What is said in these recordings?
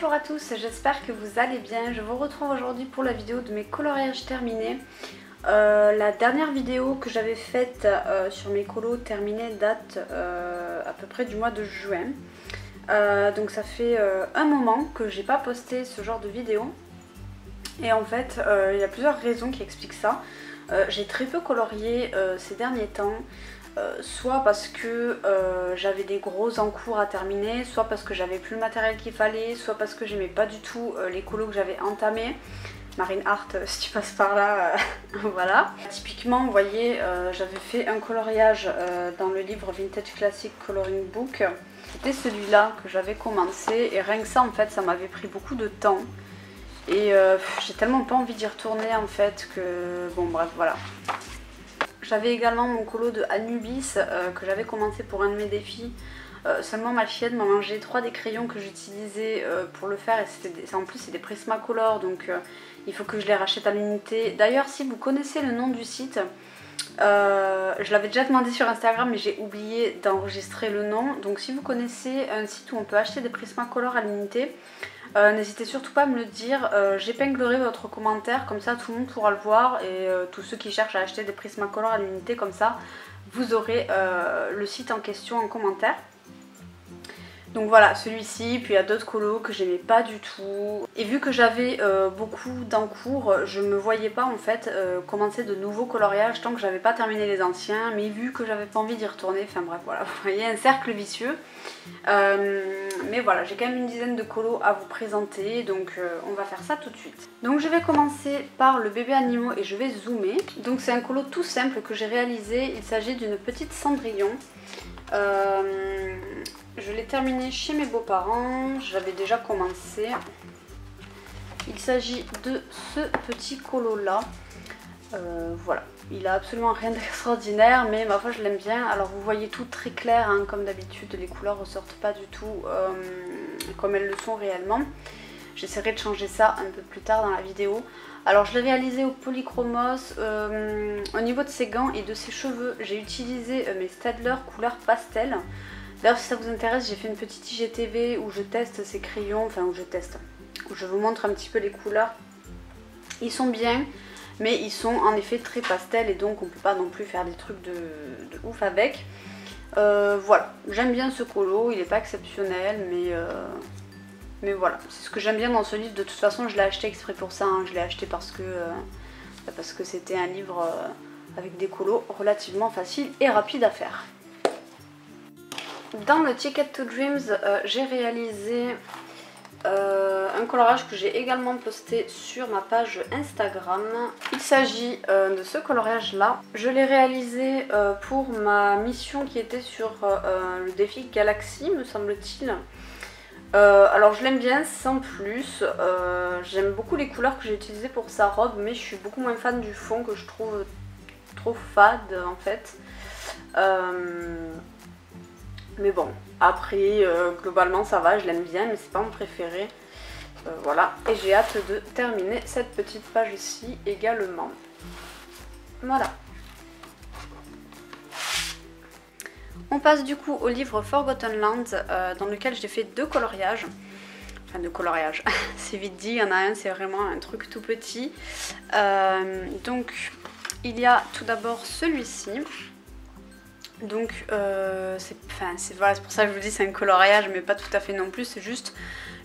Bonjour à tous, j'espère que vous allez bien. Je vous retrouve aujourd'hui pour la vidéo de mes coloriages terminés. La dernière vidéo que j'avais faite sur mes colos terminés date à peu près du mois de juin. Donc ça fait un moment que j'ai pas posté ce genre de vidéo. Et en fait, il y a plusieurs raisons qui expliquent ça. J'ai très peu colorié ces derniers temps. Soit parce que j'avais des gros encours à terminer, soit parce que j'avais plus le matériel qu'il fallait, soit parce que j'aimais pas du tout les colos que j'avais entamés. Marine Art, si tu passes par là, voilà. Typiquement, vous voyez, j'avais fait un coloriage dans le livre Vintage Classic Coloring Book. C'était celui-là que j'avais commencé et rien que ça, en fait, ça m'avait pris beaucoup de temps. Et j'ai tellement pas envie d'y retourner, en fait, que... Bon, bref, voilà. J'avais également mon colo de Anubis que j'avais commencé pour un de mes défis. Seulement ma fillette m'a mangé 3 des crayons que j'utilisais pour le faire. Et en plus c'est des Prismacolor, donc il faut que je les rachète à l'unité. D'ailleurs, si vous connaissez le nom du site, je l'avais déjà demandé sur Instagram mais j'ai oublié d'enregistrer le nom. Donc si vous connaissez un site où on peut acheter des Prismacolor à l'unité, n'hésitez surtout pas à me le dire, j'épinglerai votre commentaire, comme ça tout le monde pourra le voir et tous ceux qui cherchent à acheter des Prismacolor à l'unité, comme ça vous aurez le site en question en commentaire. Donc voilà, celui-ci, puis il y a d'autres colos que j'aimais pas du tout. Et vu que j'avais beaucoup d'encours, je me voyais pas en fait commencer de nouveaux coloriages tant que j'avais pas terminé les anciens. Mais vu que j'avais pas envie d'y retourner, enfin bref voilà, vous voyez, un cercle vicieux. Mais voilà, j'ai quand même une dizaine de colos à vous présenter, donc on va faire ça tout de suite. Donc je vais commencer par le bébé animaux et je vais zoomer. Donc c'est un colo tout simple que j'ai réalisé, il s'agit d'une petite Cendrillon. Je l'ai terminé chez mes beaux-parents, j'avais déjà commencé. Il s'agit de ce petit colo là. Voilà, il a absolument rien d'extraordinaire, mais ma foi je l'aime bien. Alors vous voyez tout très clair, hein, comme d'habitude, les couleurs ressortent pas du tout comme elles le sont réellement. J'essaierai de changer ça un peu plus tard dans la vidéo. Alors je l'ai réalisé au polychromos. Au niveau de ses gants et de ses cheveux, j'ai utilisé mes Staedtler couleur pastel. D'ailleurs si ça vous intéresse, j'ai fait une petite IGTV où je teste ces crayons, enfin où je vous montre un petit peu les couleurs. Ils sont bien, mais ils sont en effet très pastel et donc on peut pas non plus faire des trucs de ouf avec. Voilà, j'aime bien ce colo, il n'est pas exceptionnel, mais voilà, c'est ce que j'aime bien dans ce livre. De toute façon je l'ai acheté exprès pour ça, hein. Je l'ai acheté parce que c'était un livre avec des colos relativement faciles et rapides à faire. Dans le Ticket to Dreams, j'ai réalisé un coloriage que j'ai également posté sur ma page Instagram. Il s'agit de ce coloriage là. Je l'ai réalisé pour ma mission qui était sur le défi Galaxy, me semble-t-il. Alors je l'aime bien sans plus, j'aime beaucoup les couleurs que j'ai utilisées pour sa robe, mais je suis beaucoup moins fan du fond que je trouve trop fade en fait. Mais bon, après globalement ça va, je l'aime bien mais c'est pas mon préféré. Voilà, et j'ai hâte de terminer cette petite page-ci également. Voilà. On passe du coup au livre Forgotten Lands dans lequel j'ai fait 2 coloriages. Enfin 2 coloriages, c'est vite dit, il y en a un, c'est vraiment un truc tout petit. Donc il y a tout d'abord celui-ci. Donc voilà, c'est pour ça que je vous dis c'est un coloriage mais pas tout à fait non plus, c'est juste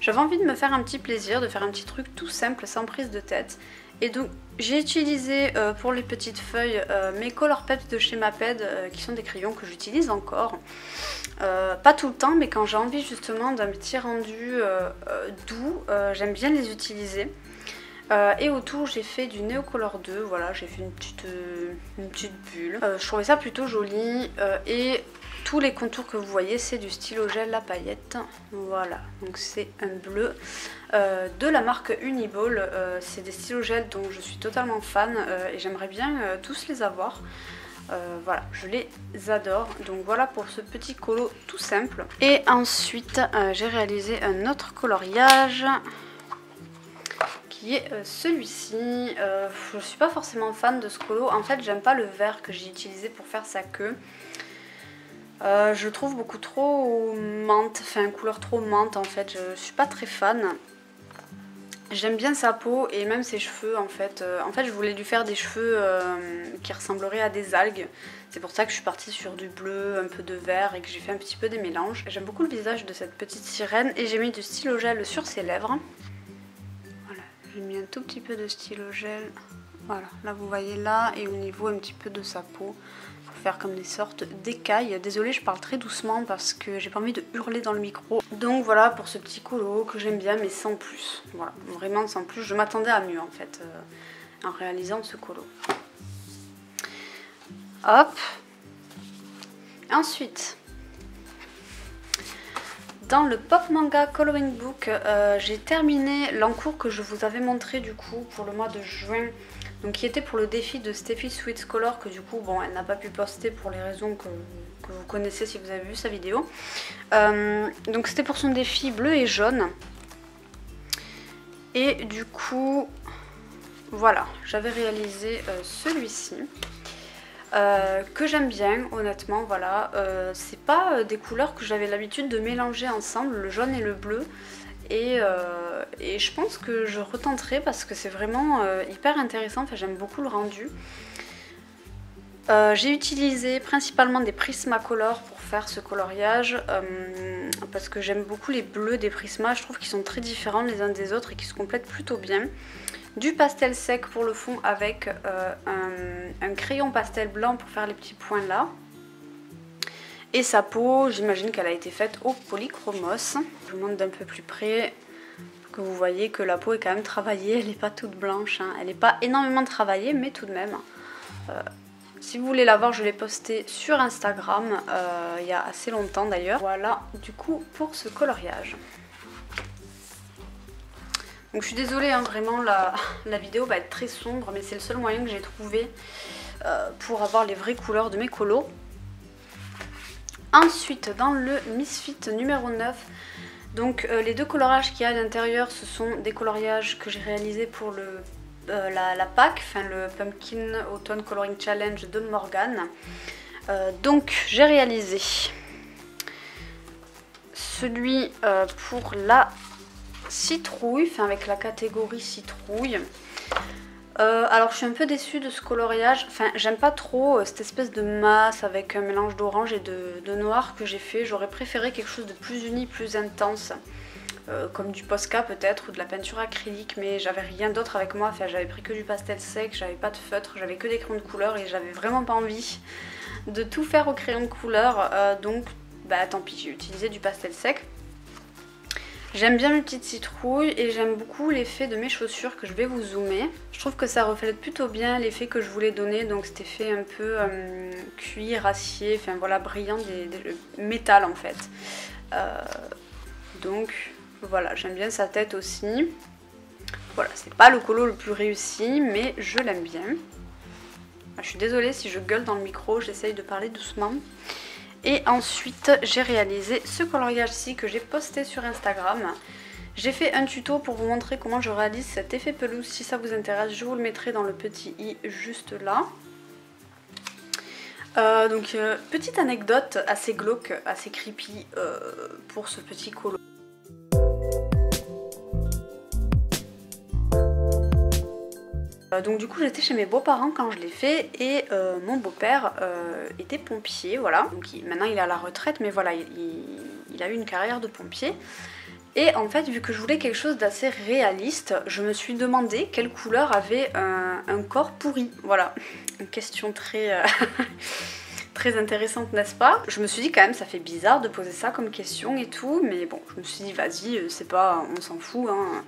j'avais envie de me faire un petit plaisir, de faire un petit truc tout simple sans prise de tête. Et donc j'ai utilisé pour les petites feuilles mes Colourpop de chez Maped qui sont des crayons que j'utilise encore. Pas tout le temps mais quand j'ai envie justement d'un petit rendu doux, j'aime bien les utiliser. Et autour j'ai fait du Neocolor 2, voilà, j'ai fait une petite bulle. Je trouvais ça plutôt joli et tous les contours que vous voyez c'est du stylo gel à paillettes. Voilà, donc c'est un bleu de la marque Uniball. C'est des stylos gel dont je suis totalement fan et j'aimerais bien tous les avoir. Voilà, je les adore. Donc voilà pour ce petit colo tout simple. Et ensuite j'ai réalisé un autre coloriage qui est celui-ci. Je suis pas forcément fan de ce colo. En fait, j'aime pas le vert que j'ai utilisé pour faire sa queue. Je le trouve beaucoup trop menthe, enfin couleur trop menthe en fait, je suis pas très fan. J'aime bien sa peau et même ses cheveux en fait. Je voulais lui faire des cheveux qui ressembleraient à des algues. C'est pour ça que je suis partie sur du bleu, un peu de vert et que j'ai fait un petit peu des mélanges. J'aime beaucoup le visage de cette petite sirène et j'ai mis du stylo gel sur ses lèvres. Voilà, j'ai mis un tout petit peu de stylo gel. Voilà, là vous voyez là et au niveau un petit peu de sa peau. Faire comme des sortes d'écailles. Désolée, je parle très doucement parce que j'ai pas envie de hurler dans le micro. Donc voilà pour ce petit colo que j'aime bien mais sans plus. Voilà, vraiment sans plus. Je m'attendais à mieux en fait en réalisant ce colo. Hop. Ensuite, dans le Pop Manga Coloring Book, j'ai terminé l'encours que je vous avais montré du coup pour le mois de juin. Donc qui était pour le défi de Steffi Sweets Color que du coup bon elle n'a pas pu poster pour les raisons que vous connaissez si vous avez vu sa vidéo. Donc c'était pour son défi bleu et jaune. Et du coup voilà, j'avais réalisé celui-ci. Que j'aime bien honnêtement, voilà. C'est pas des couleurs que j'avais l'habitude de mélanger ensemble, le jaune et le bleu. Et je pense que je retenterai parce que c'est vraiment hyper intéressant, enfin, j'aime beaucoup le rendu. J'ai utilisé principalement des Prismacolor pour faire ce coloriage parce que j'aime beaucoup les bleus des Prisma, je trouve qu'ils sont très différents les uns des autres et qu'ils se complètent plutôt bien. Du pastel sec pour le fond avec un crayon pastel blanc pour faire les petits points là. Et sa peau, j'imagine qu'elle a été faite au polychromos. Je vous montre d'un peu plus près pour que vous voyez que la peau est quand même travaillée. Elle n'est pas toute blanche, hein. Elle n'est pas énormément travaillée, mais tout de même. Si vous voulez la voir, je l'ai postée sur Instagram il y a assez longtemps d'ailleurs. Voilà du coup pour ce coloriage. Donc je suis désolée, hein, vraiment la vidéo va être très sombre, mais c'est le seul moyen que j'ai trouvé pour avoir les vraies couleurs de mes colos. Ensuite, dans le Misfit numéro 9, donc les deux colorages qu'il y a à l'intérieur, ce sont des coloriages que j'ai réalisés pour la PAC, enfin le Pumpkin Autumn Coloring Challenge de Morgane. Donc j'ai réalisé celui pour la citrouille, enfin avec la catégorie citrouille. Alors je suis un peu déçue de ce coloriage, enfin j'aime pas trop cette espèce de masse avec un mélange d'orange et de noir que j'ai fait. J'aurais préféré quelque chose de plus uni, plus intense, comme du Posca peut-être ou de la peinture acrylique, mais j'avais rien d'autre avec moi. Enfin j'avais pris que du pastel sec, j'avais pas de feutre, j'avais que des crayons de couleur et j'avais vraiment pas envie de tout faire au crayon de couleur, donc bah tant pis, j'ai utilisé du pastel sec. J'aime bien mes petites citrouilles et j'aime beaucoup l'effet de mes chaussures que je vais vous zoomer. Je trouve que ça reflète plutôt bien l'effet que je voulais donner, donc cet effet un peu cuir, acier, enfin voilà, brillant, des métal en fait. Donc voilà, j'aime bien sa tête aussi. Voilà, c'est pas le colo le plus réussi, mais je l'aime bien. Je suis désolée si je gueule dans le micro, j'essaye de parler doucement. Et ensuite j'ai réalisé ce coloriage-ci que j'ai posté sur Instagram. J'ai fait un tuto pour vous montrer comment je réalise cet effet pelouse. Si ça vous intéresse, je vous le mettrai dans le petit i juste là. Petite anecdote assez glauque, assez creepy pour ce petit colo. Donc du coup j'étais chez mes beaux-parents quand je l'ai fait et mon beau-père était pompier, voilà. Donc maintenant il est à la retraite, mais voilà, il a eu une carrière de pompier. Et en fait, vu que je voulais quelque chose d'assez réaliste, je me suis demandé quelle couleur avait un corps pourri. Voilà, une question très, très intéressante, n'est-ce pas? Je me suis dit quand même, ça fait bizarre de poser ça comme question et tout, mais bon, je me suis dit vas-y, c'est pas, on s'en fout, hein.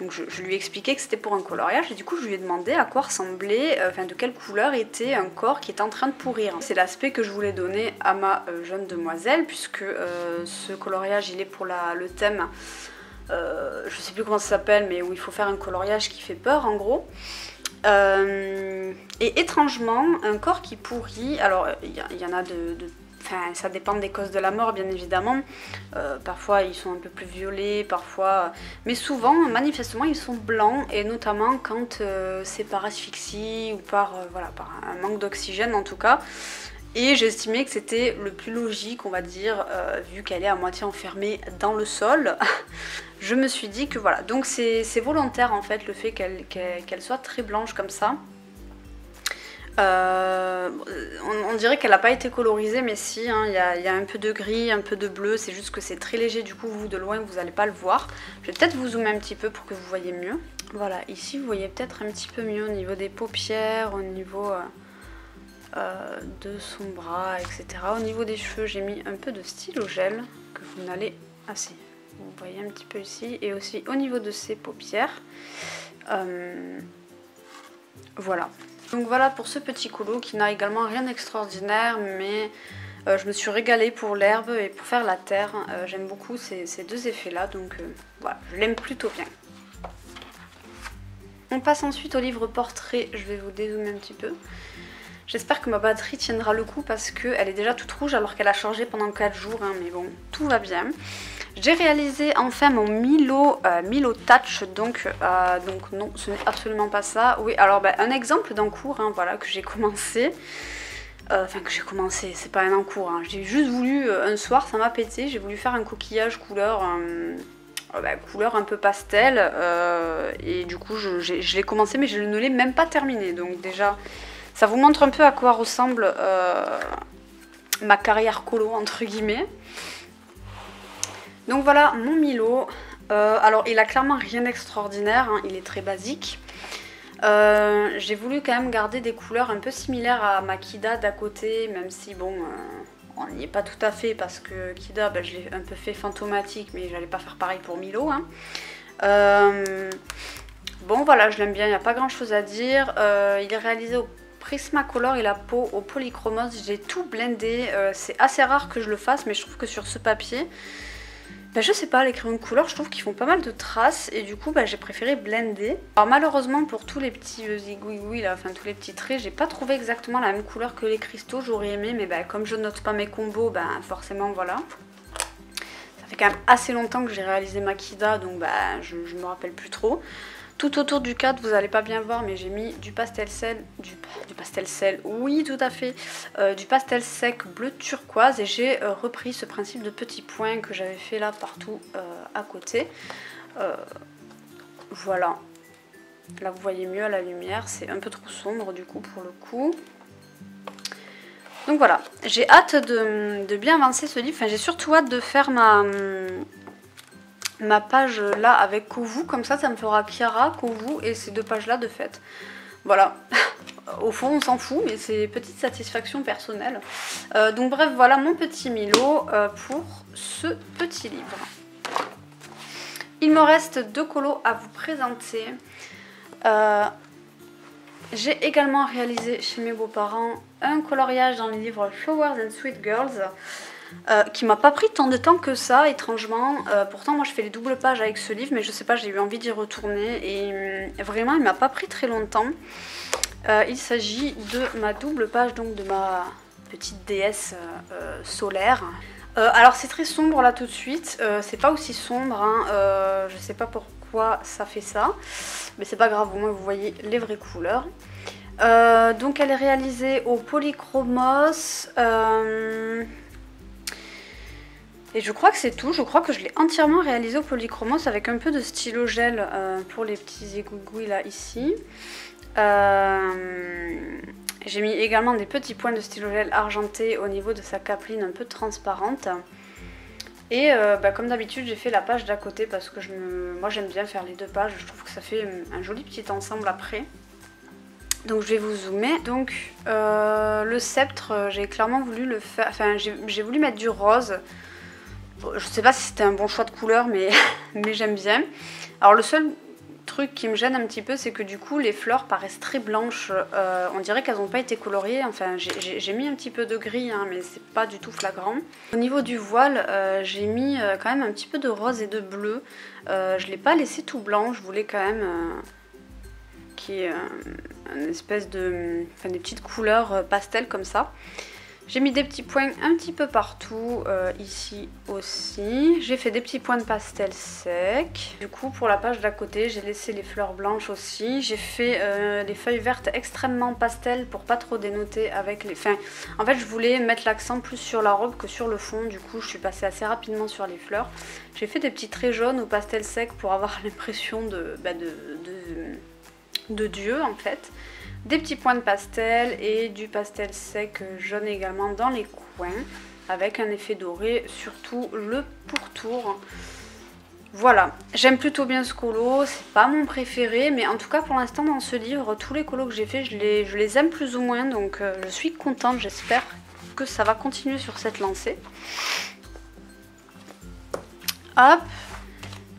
Donc je lui ai expliqué que c'était pour un coloriage et du coup je lui ai demandé à quoi ressemblait, enfin de quelle couleur était un corps qui était en train de pourrir. C'est l'aspect que je voulais donner à ma jeune demoiselle puisque ce coloriage il est pour le thème, je sais plus comment ça s'appelle, mais où il faut faire un coloriage qui fait peur en gros. Et étrangement, un corps qui pourrit, alors il y en a enfin, ça dépend des causes de la mort bien évidemment, parfois ils sont un peu plus violets, parfois, mais souvent manifestement ils sont blancs et notamment quand c'est par asphyxie ou par, voilà, par un manque d'oxygène en tout cas. Et j'ai estimé que c'était le plus logique, on va dire, vu qu'elle est à moitié enfermée dans le sol. Je me suis dit que voilà, donc c'est volontaire en fait le fait qu'elle soit très blanche comme ça. On dirait qu'elle n'a pas été colorisée, mais si, hein, y a un peu de gris, un peu de bleu, c'est juste que c'est très léger, du coup vous de loin vous n'allez pas le voir. Je vais peut-être vous zoomer un petit peu pour que vous voyez mieux. Voilà, ici vous voyez peut-être un petit peu mieux au niveau des paupières, au niveau de son bras, etc. Au niveau des cheveux, j'ai mis un peu de stylo gel que vous n'allez... Ah si, vous voyez un petit peu ici, et aussi au niveau de ses paupières. Voilà. Donc voilà pour ce petit colo qui n'a également rien d'extraordinaire, mais je me suis régalée pour l'herbe et pour faire la terre. J'aime beaucoup ces deux effets là, donc voilà, je l'aime plutôt bien. On passe ensuite au livre portrait, je vais vous dézoomer un petit peu. J'espère que ma batterie tiendra le coup parce qu'elle est déjà toute rouge alors qu'elle a chargé pendant 4 jours, hein, mais bon, tout va bien. J'ai réalisé enfin mon Milo Touch, donc non, ce n'est absolument pas ça. Oui, alors un exemple d'encours, hein, voilà, que j'ai commencé. Enfin que j'ai commencé, c'est pas un encours, hein. J'ai juste voulu, un soir, ça m'a pété, j'ai voulu faire un coquillage couleur... couleur un peu pastel, et du coup je l'ai commencé mais je ne l'ai même pas terminé, donc déjà ça vous montre un peu à quoi ressemble ma carrière colo entre guillemets. Donc voilà mon Milo. Alors il a clairement rien d'extraordinaire, hein, il est très basique. J'ai voulu quand même garder des couleurs un peu similaires à ma Kida d'à côté, même si bon on n'y est pas tout à fait parce que Kida je l'ai un peu fait fantomatique, mais j'allais pas faire pareil pour Milo, hein. Bon voilà, je l'aime bien, il n'y a pas grand chose à dire. Il est réalisé au Prismacolor et la peau au polychromos. J'ai tout blendé, c'est assez rare que je le fasse, mais je trouve que sur ce papier, je sais pas, les crayons de couleur, je trouve qu'ils font pas mal de traces et du coup j'ai préféré blender. Alors malheureusement pour tous les petits zigouigouis là, enfin tous les petits traits, j'ai pas trouvé exactement la même couleur que les cristaux, j'aurais aimé, mais comme je note pas mes combos, forcément voilà. Ça fait quand même assez longtemps que j'ai réalisé ma Kida, donc je me rappelle plus trop. Tout autour du cadre, vous n'allez pas bien voir, mais j'ai mis du pastel sel, du pastel sel, oui tout à fait, du pastel sec bleu turquoise, et j'ai repris ce principe de petits points que j'avais fait là partout à côté. Voilà, là vous voyez mieux à la lumière, c'est un peu trop sombre du coup pour le coup. Donc voilà, j'ai hâte de bien avancer ce livre, enfin j'ai surtout hâte de faire ma page là avec Kovu, comme ça me fera Kiara, Kovu et ces deux pages là de fait. Voilà, au fond on s'en fout, mais c'est petite satisfaction personnelle. Donc bref, voilà mon petit Milo pour ce petit livre. Il me reste 2 colos à vous présenter. J'ai également réalisé chez mes beaux-parents un coloriage dans le livre Flowers and Sweet Girls. Qui m'a pas pris tant de temps que ça, étrangement. Pourtant moi je fais les doubles pages avec ce livre, mais je sais pas, j'ai eu envie d'y retourner et vraiment il m'a pas pris très longtemps. Il s'agit de ma double page, donc de ma petite déesse solaire. Alors c'est très sombre là tout de suite, c'est pas aussi sombre, hein. Je sais pas pourquoi ça fait ça, mais c'est pas grave, au moins vous voyez les vraies couleurs. Donc elle est réalisée au polychromos. Et je crois que c'est tout, je crois que je l'ai entièrement réalisé au polychromos avec un peu de stylo gel pour les petits égouigouis là ici. J'ai mis également des petits points de stylo gel argenté au niveau de sa capeline un peu transparente. Et comme d'habitude j'ai fait la page d'à côté parce que moi j'aime bien faire les deux pages, je trouve que ça fait un joli petit ensemble après. Donc je vais vous zoomer. Donc le sceptre, j'ai clairement voulu le faire, enfin j'ai voulu mettre du rose. Je sais pas si c'était un bon choix de couleur, mais j'aime bien. Alors le seul truc qui me gêne un petit peu, c'est que du coup les fleurs paraissent très blanches. On dirait qu'elles n'ont pas été coloriées. Enfin j'ai mis un petit peu de gris, hein, mais c'est pas du tout flagrant. Au niveau du voile, j'ai mis quand même un petit peu de rose et de bleu. Je l'ai pas laissé tout blanc, je voulais quand même qu'il y ait une espèce de... des petites couleurs pastel comme ça. J'ai mis des petits points un petit peu partout, ici aussi. J'ai fait des petits points de pastel sec. Du coup pour la page d'à côté j'ai laissé les fleurs blanches aussi. J'ai fait des feuilles vertes extrêmement pastel pour pas trop dénoter avec les... Enfin, en fait je voulais mettre l'accent plus sur la robe que sur le fond. Du coup je suis passée assez rapidement sur les fleurs. J'ai fait des petits traits jaunes au pastel sec pour avoir l'impression de Dieu en fait. Des petits points de pastel et du pastel sec jaune également dans les coins avec un effet doré, surtout le pourtour. Voilà, j'aime plutôt bien ce colo, c'est pas mon préféré mais en tout cas pour l'instant dans ce livre, tous les colos que j'ai fait je les aime plus ou moins donc je suis contente, j'espère que ça va continuer sur cette lancée. Hop.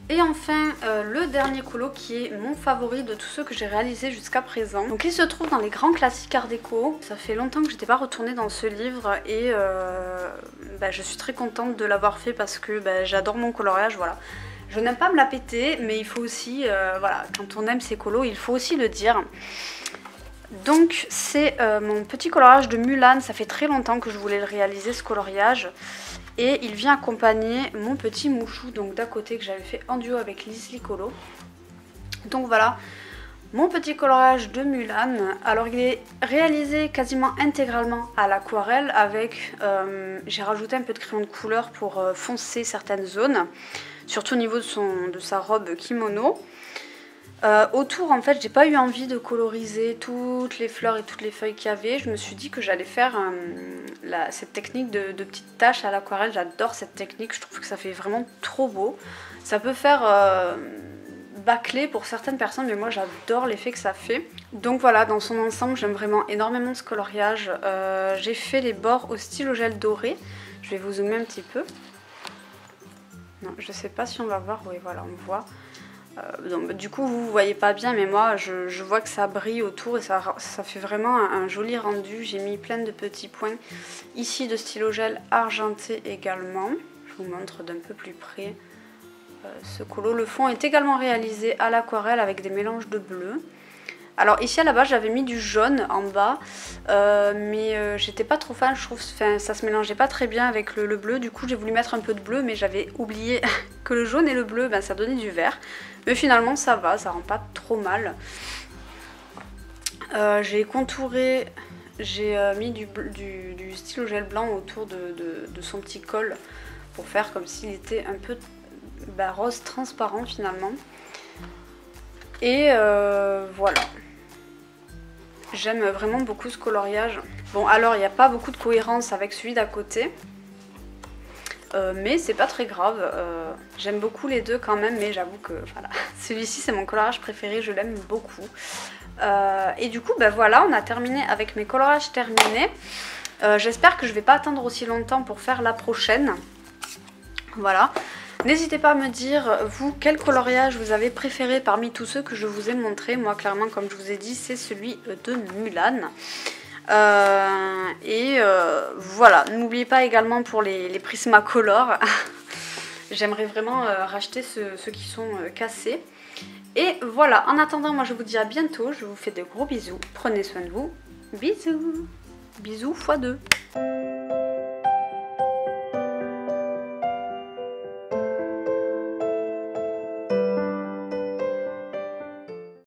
Et enfin le dernier colo qui est mon favori de tous ceux que j'ai réalisés jusqu'à présent. Donc il se trouve dans les grands classiques art déco. Ça fait longtemps que j'étais pas retournée dans ce livre et je suis très contente de l'avoir fait parce que j'adore mon coloriage, voilà. Je n'aime pas me la péter mais il faut aussi, voilà, quand on aime ces colos il faut aussi le dire. Donc c'est mon petit coloriage de Mulan, ça fait très longtemps que je voulais le réaliser ce coloriage. Et il vient accompagner mon petit mouchou donc d'à côté que j'avais fait en duo avec Lisli Colo. Donc voilà, mon petit coloriage de Mulan. Alors il est réalisé quasiment intégralement à l'aquarelle avec, j'ai rajouté un peu de crayon de couleur pour foncer certaines zones, surtout au niveau de sa robe kimono. Autour en fait j'ai pas eu envie de coloriser toutes les fleurs et toutes les feuilles qu'il y avait. Je me suis dit que j'allais faire cette technique de petites taches à l'aquarelle. J'adore cette technique, je trouve que ça fait vraiment trop beau. Ça peut faire bâclé pour certaines personnes mais moi j'adore l'effet que ça fait. Donc voilà, dans son ensemble j'aime vraiment énormément ce coloriage. J'ai fait les bords au stylo gel doré. Je vais vous zoomer un petit peu. Non, je sais pas si on va voir, oui voilà on voit. Donc, du coup vous voyez pas bien mais moi je vois que ça brille autour et ça fait vraiment un joli rendu. J'ai mis plein de petits points ici de stylo gel argenté également. Je vous montre d'un peu plus près ce colo. Le fond est également réalisé à l'aquarelle avec des mélanges de bleu. Alors ici à la base j'avais mis du jaune en bas mais j'étais pas trop fan, je trouve que ça se mélangeait pas très bien avec le bleu. Du coup j'ai voulu mettre un peu de bleu mais j'avais oublié que le jaune et le bleu ça donnait du vert. Mais finalement ça va, ça rend pas trop mal. J'ai contouré, j'ai mis du stylo gel blanc autour de son petit col pour faire comme s'il était un peu rose transparent finalement. Et voilà. J'aime vraiment beaucoup ce coloriage. Bon alors il n'y a pas beaucoup de cohérence avec celui d'à côté. Mais c'est pas très grave. J'aime beaucoup les deux quand même mais j'avoue que voilà. Celui-ci c'est mon coloriage préféré, je l'aime beaucoup. Et du coup voilà, on a terminé avec mes colorages terminés. J'espère que je vais pas attendre aussi longtemps pour faire la prochaine. Voilà. N'hésitez pas à me dire, vous, quel coloriage vous avez préféré parmi tous ceux que je vous ai montrés. Moi, clairement, comme je vous ai dit, c'est celui de Mulan. Voilà, n'oubliez pas également pour les Prismacolor. J'aimerais vraiment racheter ceux qui sont cassés. Et voilà, en attendant, moi je vous dis à bientôt. Je vous fais de gros bisous. Prenez soin de vous. Bisous. Bisous x2.